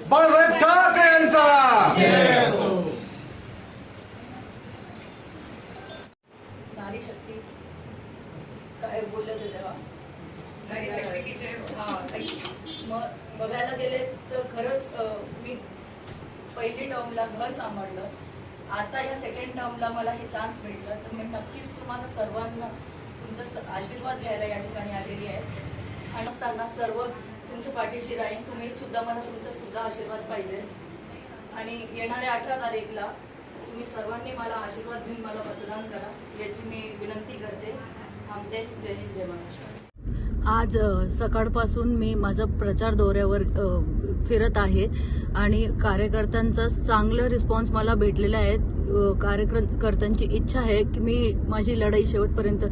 बाळासाहेब ठाकरे यांचा। नारी शक्ती काय बोलले होते तेव्हा, मग बघायला गेले तर खरंच मी पहिली टर्मला घर सांभाळलं, आता या सेकंड टर्मला मला हे चान्स भेटलं, तर मी नक्कीच तुम्हाला सर्वांना तुमचा आशीर्वाद घ्यायला या ठिकाणी आलेली आहे आणि असताना सर्व तुमच्या पाठीशी राहीन, तुम्ही सुद्धा मला तुमचा सुद्धा आशीर्वाद पाहिजे आणि येणाऱ्या 18 तारीखला तुम्ही सर्वांनी मला आशीर्वाद देऊन मला मतदान करा याची मी विनंती करते। थांबते। जय हिंद, जय महाराष्ट्र। आज सकाळपासून मी माझा प्रचार दौऱ्यावर फिरत आहे आणि कार्यकर्त्यांचा चांगला रिस्पॉन्स मला भेटलेला आहे। कार्यकर्त्यांची इच्छा आहे की मी माझी लढाई शेवटपर्यंत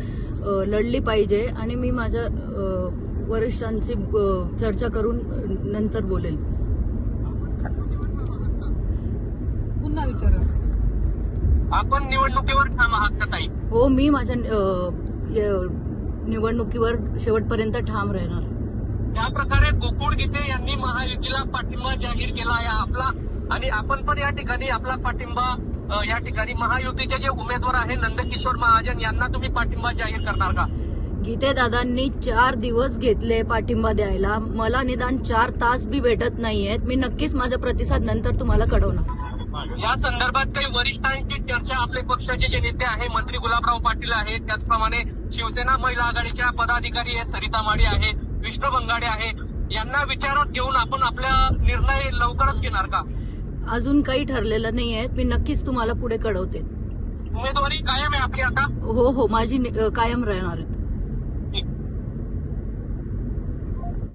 लढली पाहिजे आणि मी माझ्या वरिष्ठांची चर्चा करून नंतर बोलेल। पुन्हा विचारा, आपण निवडणुकीवर ठाम आहात का ताई? हो, मी माझ्या निवडणुकीवर शेवटपर्यंत ठाम राहणार। त्या प्रकारे गोकुळ गीते यांनी महायुतीला पाठिंबा जाहीर केला आहे आपला, आणि आपण पण या ठिकाणी आपला पाठिंबा या ठिकाणी महायुतीचे जे उमेदवार आहे नंदकिशोर महाजन यांना तुम्ही पाठिंबा जाहीर करणार का? गीते दादांनी 4 दिवस घेतले पाठिंबा द्यायला, मला निदान 4 तास बी भेटत नाहीयेत। मी नक्कीच माझा प्रतिसाद नंतर तुम्हाला कळवणार। या संदर्भात काही वरिष्ठांची चर्चा आपले पक्षाचे जे नेते आहे मंत्री गुलाबराव पाटील आहेत, त्याचप्रमाणे शिवसेना महिला आघाडीच्या पदाधिकारी आहे सरिता माळी आहे, विष्णू बंगाडे आहे, यांना विचारात घेऊन आपण आपला निर्णय लवकरच घेणार का? अजून काही ठरलेलं नाहीये, मी नक्कीच तुम्हाला पुढे कळवते। उमेदवारी कायम आहे आपली आता? हो, माझी कायम राहणार आहे।